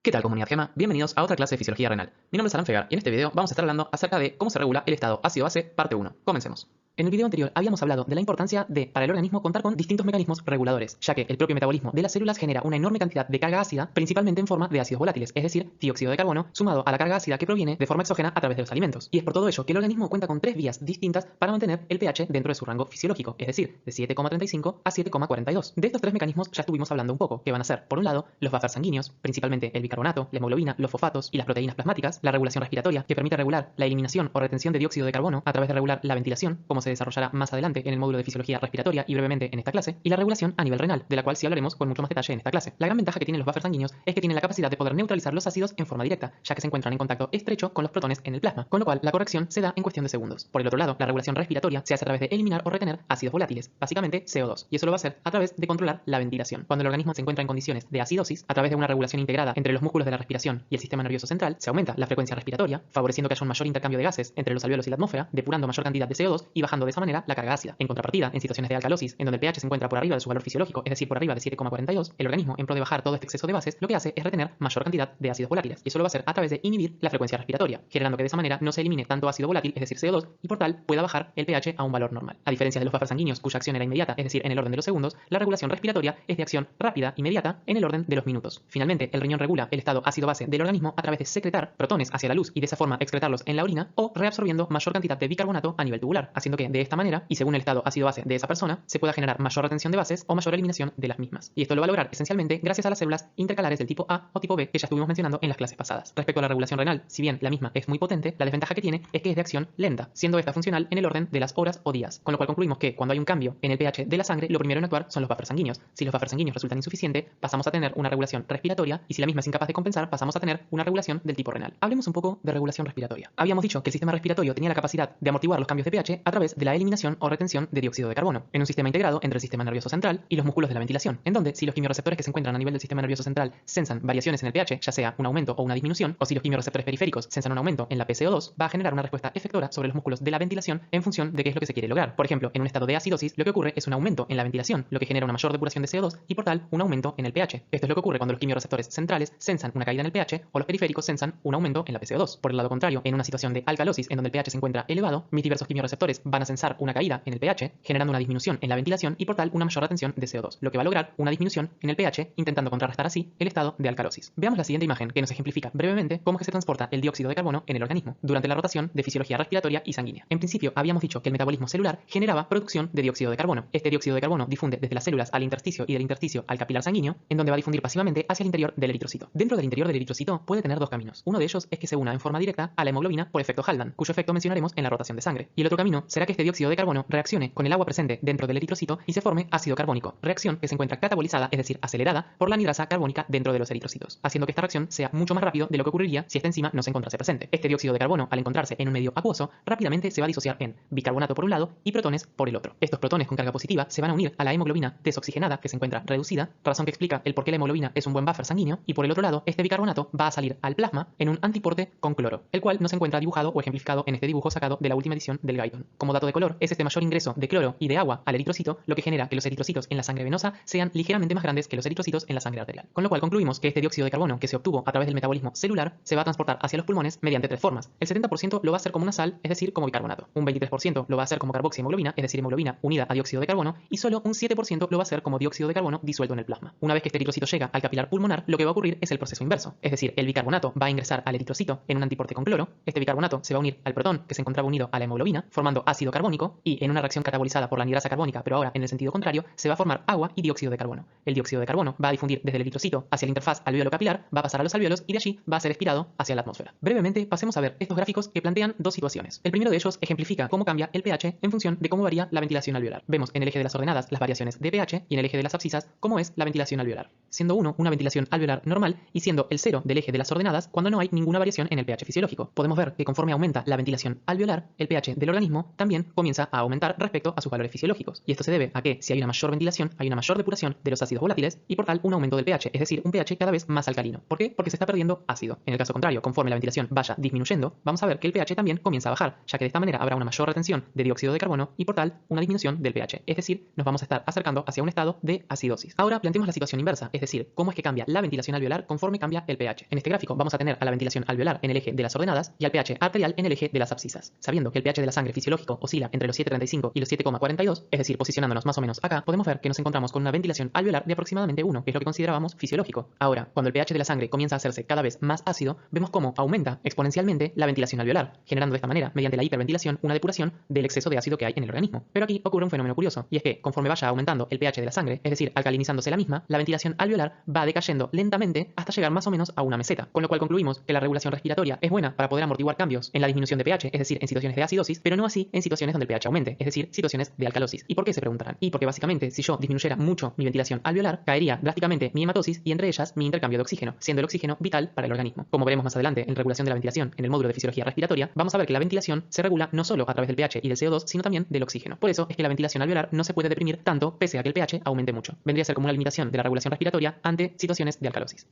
¿Qué tal, comunidad Gema? Bienvenidos a otra clase de fisiología renal. Mi nombre es Alan Fegar y en este video vamos a estar hablando acerca de cómo se regula el estado ácido-base, parte 1. Comencemos. En el video anterior habíamos hablado de la importancia de, para el organismo, contar con distintos mecanismos reguladores, ya que el propio metabolismo de las células genera una enorme cantidad de carga ácida, principalmente en forma de ácidos volátiles, es decir, dióxido de carbono, sumado a la carga ácida que proviene de forma exógena a través de los alimentos. Y es por todo ello que el organismo cuenta con tres vías distintas para mantener el pH dentro de su rango fisiológico, es decir, de 7,35 a 7,42. De estos tres mecanismos ya estuvimos hablando un poco, que van a ser, por un lado, los buffers sanguíneos, principalmente el bicarbonato, la hemoglobina, los fosfatos y las proteínas plasmáticas, la regulación respiratoria, que permite regular la eliminación o retención de dióxido de carbono a través de regular la ventilación, como se desarrollará más adelante en el módulo de fisiología respiratoria y brevemente en esta clase, y la regulación a nivel renal, de la cual sí hablaremos con mucho más detalle en esta clase. La gran ventaja que tienen los buffers sanguíneos es que tienen la capacidad de poder neutralizar los ácidos en forma directa, ya que se encuentran en contacto estrecho con los protones en el plasma, con lo cual la corrección se da en cuestión de segundos. Por el otro lado, la regulación respiratoria se hace a través de eliminar o retener ácidos volátiles, básicamente CO2, y eso lo va a hacer a través de controlar la ventilación. Cuando el organismo se encuentra en condiciones de acidosis, a través de una regulación integrada entre los músculos de la respiración y el sistema nervioso central, se aumenta la frecuencia respiratoria, favoreciendo que haya un mayor intercambio de gases entre los alvéolos y la atmósfera, depurando mayor cantidad de CO2 y bajando de esa manera la carga ácida. En contrapartida, en situaciones de alcalosis, en donde el pH se encuentra por arriba de su valor fisiológico, es decir, por arriba de 7,42, el organismo, en pro de bajar todo este exceso de bases, lo que hace es retener mayor cantidad de ácidos volátiles, y eso lo va a hacer a través de inhibir la frecuencia respiratoria, generando que de esa manera no se elimine tanto ácido volátil, es decir, CO2, y por tal pueda bajar el pH a un valor normal. A diferencia de los buffers sanguíneos, cuya acción era inmediata, es decir, en el orden de los segundos, la regulación respiratoria es de acción rápida, inmediata, en el orden de los minutos. Finalmente, el riñón regula el estado ácido-base del organismo a través de secretar protones hacia la luz y de esa forma excretarlos en la orina, o reabsorbiendo mayor cantidad de bicarbonato a nivel tubular, haciendo que de esta manera, y según el estado ácido-base de esa persona, se pueda generar mayor retención de bases o mayor eliminación de las mismas. Y esto lo va a lograr esencialmente gracias a las células intercalares del tipo A o tipo B que ya estuvimos mencionando en las clases pasadas. Respecto a la regulación renal, si bien la misma es muy potente, la desventaja que tiene es que es de acción lenta, siendo esta funcional en el orden de las horas o días, con lo cual concluimos que cuando hay un cambio en el pH de la sangre, lo primero en actuar son los buffers sanguíneos. Si los buffers sanguíneos resultan insuficientes, pasamos a tener una regulación respiratoria, y si la misma es incapaz de compensar, pasamos a tener una regulación del tipo renal. Hablemos un poco de regulación respiratoria. Habíamos dicho que el sistema respiratorio tenía la capacidad de amortiguar los cambios de pH a través de la eliminación o retención de dióxido de carbono, en un sistema integrado entre el sistema nervioso central y los músculos de la ventilación, en donde si los quimiorreceptores que se encuentran a nivel del sistema nervioso central sensan variaciones en el pH, ya sea un aumento o una disminución, o si los quimiorreceptores periféricos sensan un aumento en la PCO2, va a generar una respuesta efectora sobre los músculos de la ventilación en función de qué es lo que se quiere lograr. Por ejemplo, en un estado de acidosis, lo que ocurre es un aumento en la ventilación, lo que genera una mayor depuración de CO2 y por tal un aumento en el pH. Esto es lo que ocurre cuando los quimiorreceptores centrales sensan una caída en el pH o los periféricos sensan un aumento en la PCO2. Por el lado contrario, en una situación de alcalosis en donde el pH se encuentra elevado, mis diversos quimiorreceptores van a sensar una caída en el pH, generando una disminución en la ventilación y por tal una mayor retención de CO2, lo que va a lograr una disminución en el pH, intentando contrarrestar así el estado de alcalosis. Veamos la siguiente imagen que nos ejemplifica brevemente cómo es que se transporta el dióxido de carbono en el organismo durante la rotación de fisiología respiratoria y sanguínea. En principio, habíamos dicho que el metabolismo celular generaba producción de dióxido de carbono. Este dióxido de carbono difunde desde las células al intersticio y del intersticio al capilar sanguíneo, en donde va a difundir pasivamente hacia el interior del eritrocito. Dentro del interior del eritrocito puede tener dos caminos. Uno de ellos es que se una en forma directa a la hemoglobina por efecto Haldan, cuyo efecto mencionaremos en la rotación de sangre. Y el otro camino será que este dióxido de carbono reaccione con el agua presente dentro del eritrocito y se forme ácido carbónico, reacción que se encuentra catabolizada, es decir, acelerada por la anhidrasa carbónica dentro de los eritrocitos, haciendo que esta reacción sea mucho más rápido de lo que ocurriría si esta enzima no se encontrase presente. Este dióxido de carbono, al encontrarse en un medio acuoso, rápidamente se va a disociar en bicarbonato por un lado y protones por el otro. Estos protones con carga positiva se van a unir a la hemoglobina desoxigenada que se encuentra reducida, razón que explica el por qué la hemoglobina es un buen buffer sanguíneo, y por el otro lado, este bicarbonato va a salir al plasma en un antiporte con cloro, el cual no se encuentra dibujado o ejemplificado en este dibujo sacado de la última edición del Guyton. Como dato de color, es este mayor ingreso de cloro y de agua al eritrocito lo que genera que los eritrocitos en la sangre venosa sean ligeramente más grandes que los eritrocitos en la sangre arterial. Con lo cual concluimos que este dióxido de carbono que se obtuvo a través del metabolismo celular se va a transportar hacia los pulmones mediante tres formas. El 70% lo va a hacer como una sal, es decir, como bicarbonato. Un 23% lo va a hacer como carboxihemoglobina, es decir, hemoglobina unida a dióxido de carbono, y solo un 7% lo va a hacer como dióxido de carbono disuelto en el plasma. Una vez que este eritrocito llega al capilar pulmonar, lo que va a ocurrir es el proceso inverso, es decir, el bicarbonato va a ingresar al eritrocito en un antiporte con cloro, este bicarbonato se va a unir al protón que se encontraba unido a la hemoglobina, formando ácido carbónico, y en una reacción catabolizada por la anhidrasa carbónica, pero ahora en el sentido contrario, se va a formar agua y dióxido de carbono. El dióxido de carbono va a difundir desde el eritrocito hacia la interfaz alveolo capilar, va a pasar a los alveolos y de allí va a ser expirado hacia la atmósfera. Brevemente, pasemos a ver estos gráficos que plantean dos situaciones. El primero de ellos ejemplifica cómo cambia el pH en función de cómo varía la ventilación alveolar. Vemos en el eje de las ordenadas las variaciones de pH y en el eje de las abscisas cómo es la ventilación alveolar, siendo 1 una ventilación alveolar normal y siendo el 0 del eje de las ordenadas cuando no hay ninguna variación en el pH fisiológico. Podemos ver que conforme aumenta la ventilación alveolar, el pH del organismo también también comienza a aumentar respecto a sus valores fisiológicos. Y esto se debe a que si hay una mayor ventilación, hay una mayor depuración de los ácidos volátiles y por tal un aumento del pH, es decir, un pH cada vez más alcalino. ¿Por qué? Porque se está perdiendo ácido. En el caso contrario, conforme la ventilación vaya disminuyendo, vamos a ver que el pH también comienza a bajar, ya que de esta manera habrá una mayor retención de dióxido de carbono y por tal una disminución del pH. Es decir, nos vamos a estar acercando hacia un estado de acidosis. Ahora planteemos la situación inversa, es decir, cómo es que cambia la ventilación alveolar conforme cambia el pH. En este gráfico vamos a tener a la ventilación alveolar en el eje de las ordenadas y al pH arterial en el eje de las abscisas. Sabiendo que el pH de la sangre fisiológico oscila entre los 7,35 y los 7,42, es decir, posicionándonos más o menos acá, podemos ver que nos encontramos con una ventilación alveolar de aproximadamente 1, que es lo que considerábamos fisiológico. Ahora, cuando el pH de la sangre comienza a hacerse cada vez más ácido, vemos cómo aumenta exponencialmente la ventilación alveolar, generando de esta manera, mediante la hiperventilación, una depuración del exceso de ácido que hay en el organismo. Pero aquí ocurre un fenómeno curioso, y es que conforme vaya aumentando el pH de la sangre, es decir, alcalinizándose la misma, la ventilación alveolar va decayendo lentamente hasta llegar más o menos a una meseta, con lo cual concluimos que la regulación respiratoria es buena para poder amortiguar cambios en la disminución de pH, es decir, en situaciones de acidosis, pero no así en situaciones donde el pH aumente, es decir, situaciones de alcalosis. ¿Y por qué se preguntarán? Y porque básicamente si yo disminuyera mucho mi ventilación alveolar, caería drásticamente mi hematosis y entre ellas mi intercambio de oxígeno, siendo el oxígeno vital para el organismo. Como veremos más adelante en regulación de la ventilación en el módulo de fisiología respiratoria, vamos a ver que la ventilación se regula no solo a través del pH y del CO2, sino también del oxígeno. Por eso es que la ventilación alveolar no se puede deprimir tanto pese a que el pH aumente mucho. Vendría a ser como una limitación de la regulación respiratoria ante situaciones de alcalosis.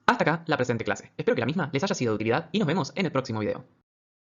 Hasta acá la presente clase. Espero que la misma les haya sido de utilidad y nos vemos en el próximo video.